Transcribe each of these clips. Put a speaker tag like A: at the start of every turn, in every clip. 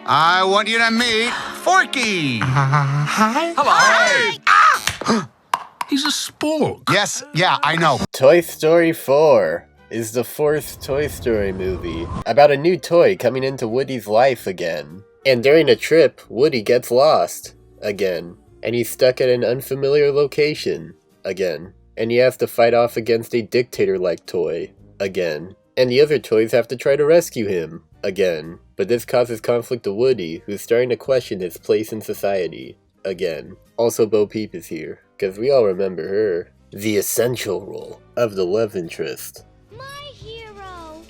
A: I want you to meet Forky.
B: Hi.
C: Hello.
A: Hi.
C: He's a spork.
A: Yes, yeah, I know.
D: Toy Story 4 is the fourth Toy Story movie about a new toy coming into Woody's life again. And during a trip, Woody gets lost again. And he's stuck at an unfamiliar location again. And he has to fight off against a dictator-like toy again. And the other toys have to try to rescue him again. But this causes conflict to Woody, who's starting to question his place in society again. Also, Bo Peep is here, because we all remember her. The essential role of the love interest.
E: My hero!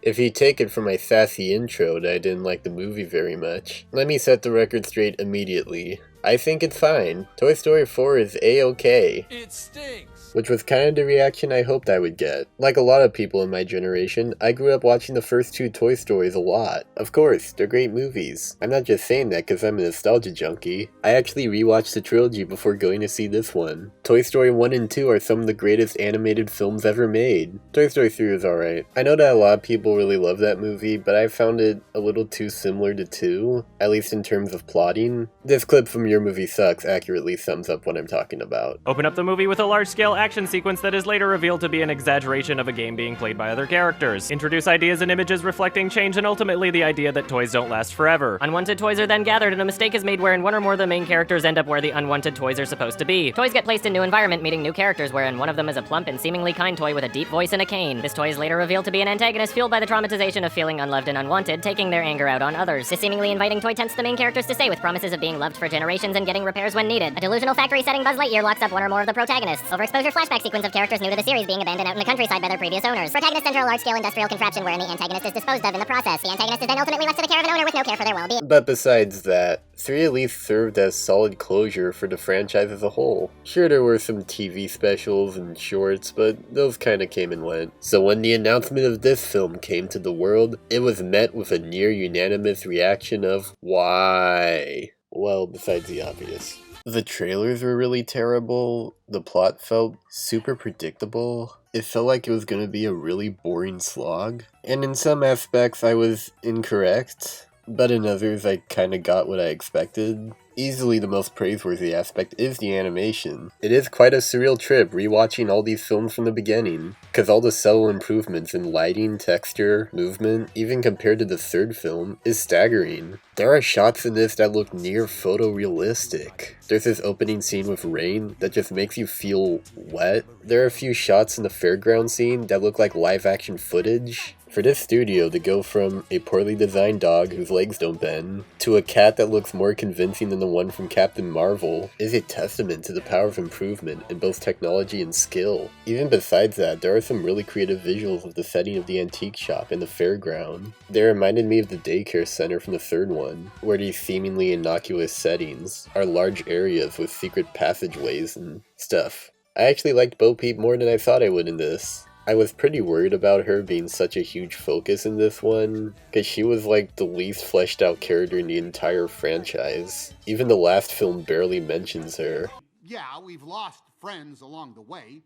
D: If you take it from my sassy intro that I didn't like the movie very much, let me set the record straight immediately. I think it's fine. Toy Story 4 is A-okay.
C: It stinks.
D: Which was kind of the reaction I hoped I would get. Like a lot of people in my generation, I grew up watching the first two Toy Stories a lot. Of course, they're great movies. I'm not just saying that because I'm a nostalgia junkie. I actually rewatched the trilogy before going to see this one. Toy Story 1 and 2 are some of the greatest animated films ever made. Toy Story 3 is alright. I know that a lot of people really love that movie, but I found it a little too similar to 2, at least in terms of plotting. This clip from Your Movie Sucks accurately sums up what I'm talking about.
F: Open up the movie with a large-scale action sequence that is later revealed to be an exaggeration of a game being played by other characters. Introduce ideas and images reflecting change and ultimately the idea that toys don't last forever. Unwanted toys are then gathered and a mistake is made wherein one or more of the main characters end up where the unwanted toys are supposed to be. Toys get placed in new environment, meeting new characters wherein one of them is a plump and seemingly kind toy with a deep voice and a cane. This toy is later revealed to be an antagonist fueled by the traumatization of feeling unloved and unwanted, taking their anger out on others. This seemingly inviting toy tempts the main characters to stay with promises of being loved for generations and getting repairs when needed. A delusional factory-setting Buzz Lightyear locks up one or more of the protagonists. Overexposure flashback sequence of characters new to the series being abandoned out in the countryside by their previous owners. Protagonists enter a large-scale industrial contraption wherein the antagonist is disposed of in the process. The antagonist is then ultimately left to the care of an owner with no care for their well-being.
D: But besides that, 3 at least served as solid closure for the franchise as a whole. Sure, there were some TV specials and shorts, but those kinda came and went. So when the announcement of this film came to the world, it was met with a near unanimous reaction of why? Well, besides the obvious. The trailers were really terrible, the plot felt super predictable, it felt like it was gonna be a really boring slog, and in some aspects I was incorrect, but in others I kinda got what I expected. Easily the most praiseworthy aspect is the animation. It is quite a surreal trip rewatching all these films from the beginning, cause all the subtle improvements in lighting, texture, movement, even compared to the third film, is staggering. There are shots in this that look near photorealistic. There's this opening scene with rain that just makes you feel wet. There are a few shots in the fairground scene that look like live action footage. For this studio to go from a poorly designed dog whose legs don't bend, to a cat that looks more convincing than the one from Captain Marvel, is a testament to the power of improvement in both technology and skill. Even besides that, there are some really creative visuals of the setting of the antique shop and the fairground. They reminded me of the daycare center from the third one, where these seemingly innocuous settings are large areas with secret passageways and stuff. I actually liked Bo Peep more than I thought I would in this. I was pretty worried about her being such a huge focus in this one, because she was like the least fleshed out character in the entire franchise. Even the last film barely mentions her.
G: Yeah, we've lost friends along the way.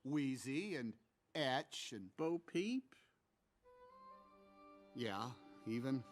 G: Wheezy and Etch and Bo Peep. Yeah, even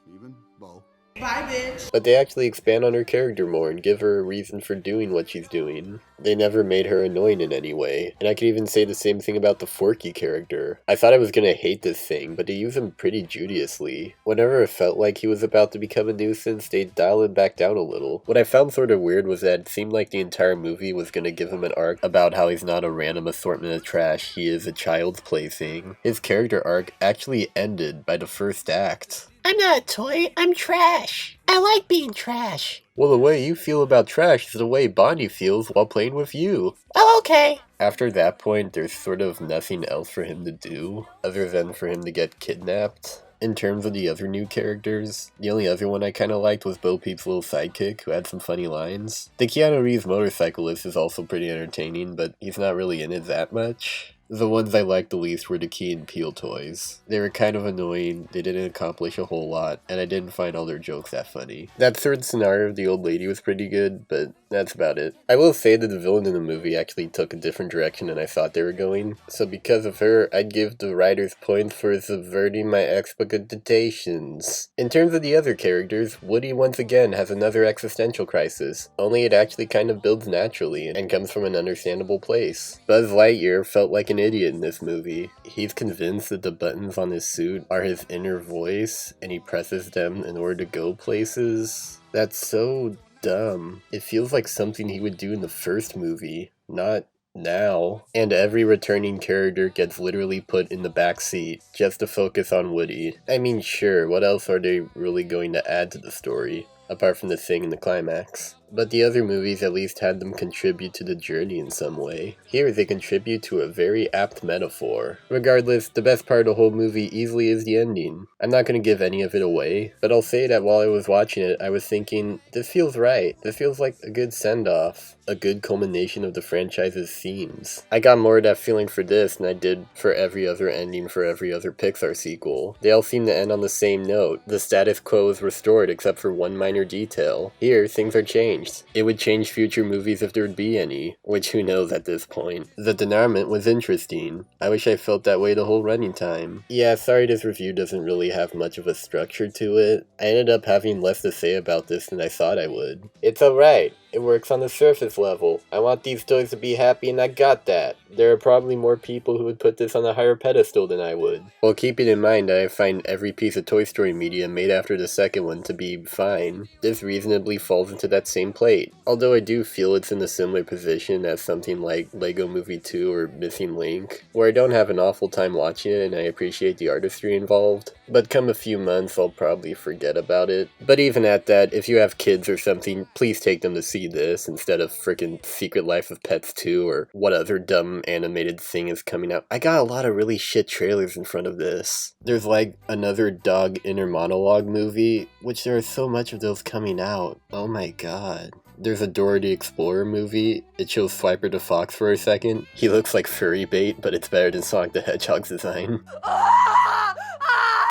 G: Bo.
B: Bye, bitch.
D: But they actually expand on her character more and give her a reason for doing what she's doing. They never made her annoying in any way. And I could even say the same thing about the Forky character. I thought I was gonna hate this thing, but they use him pretty judiciously. Whenever it felt like he was about to become a nuisance, they'd dial him back down a little. What I found sort of weird was that it seemed like the entire movie was gonna give him an arc about how he's not a random assortment of trash, he is a child's plaything. His character arc actually ended by the first act.
H: I'm not a toy, I'm trash. I like being trash.
D: Well, the way you feel about trash is the way Bonnie feels while playing with you.
H: Oh, okay.
D: After that point, there's sort of nothing else for him to do, other than for him to get kidnapped. In terms of the other new characters, the only other one I kinda liked was Bo Peep's little sidekick, who had some funny lines. The Keanu Reeves motorcyclist is also pretty entertaining, but he's not really in it that much. The ones I liked the least were the Key and Peele toys. They were kind of annoying, they didn't accomplish a whole lot, and I didn't find all their jokes that funny. That third scenario of the old lady was pretty good, but that's about it. I will say that the villain in the movie actually took a different direction than I thought they were going, so because of her, I'd give the writers points for subverting my expectations. In terms of the other characters, Woody once again has another existential crisis, only it actually kind of builds naturally and comes from an understandable place. Buzz Lightyear felt like an idiot in this movie. He's convinced that the buttons on his suit are his inner voice, and he presses them in order to go places. That's so dumb. It feels like something he would do in the first movie, not now. And every returning character gets literally put in the back seat just to focus on Woody. I mean, sure, what else are they really going to add to the story, apart from the thing in the climax? But the other movies at least had them contribute to the journey in some way. Here they contribute to a very apt metaphor. Regardless, the best part of the whole movie easily is the ending. I'm not going to give any of it away, but I'll say that while I was watching it, I was thinking, this feels right. This feels like a good send-off. A good culmination of the franchise's themes. I got more of that feeling for this than I did for every other ending for every other Pixar sequel. They all seem to end on the same note. The status quo is restored except for one minor detail. Here, things are changed. It would change future movies if there'd be any, which who knows at this point. The denouement was interesting. I wish I felt that way the whole running time. Yeah, sorry this review doesn't really have much of a structure to it. I ended up having less to say about this than I thought I would. It's alright. It works on the surface level. I want these toys to be happy and I got that. There are probably more people who would put this on a higher pedestal than I would. Well, keeping in mind that I find every piece of Toy Story media made after the second one to be fine, this reasonably falls into that same plate. Although I do feel it's in a similar position as something like Lego Movie 2 or Missing Link, where I don't have an awful time watching it and I appreciate the artistry involved. But come a few months, I'll probably forget about it. But even at that, if you have kids or something, please take them to see this instead of frickin' Secret Life of Pets 2 or what other dumb animated thing is coming out. I got a lot of really shit trailers in front of this. There's like another dog inner monologue movie, which there are so much of those coming out. Oh my god. There's a Dora the Explorer movie. It shows Swiper the Fox for a second. He looks like furry bait, but it's better than Sonic the Hedgehog's design.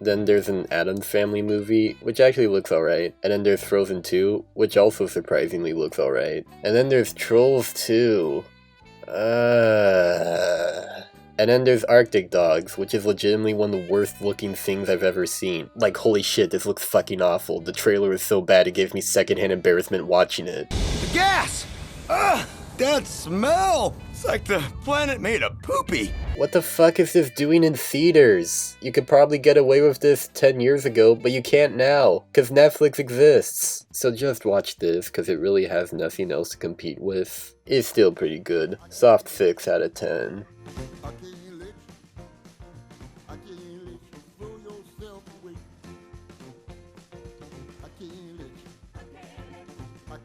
D: Then there's an Addams Family movie, which actually looks alright. And then there's Frozen 2, which also surprisingly looks alright. And then there's Trolls 2. And then there's Arctic Dogs, which is legitimately one of the worst looking things I've ever seen. Like, holy shit, this looks fucking awful. The trailer is so bad it gave me secondhand embarrassment watching it.
I: The gas! Ugh! That smell! It's like the planet made a poopy.
D: What the fuck is this doing in theaters? You could probably get away with this 10 years ago, but you can't now, because Netflix exists. So just watch this, because it really has nothing else to compete with. It's still pretty good. Soft 6 out of 10.
G: I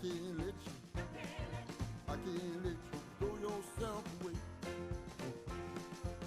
G: can't let you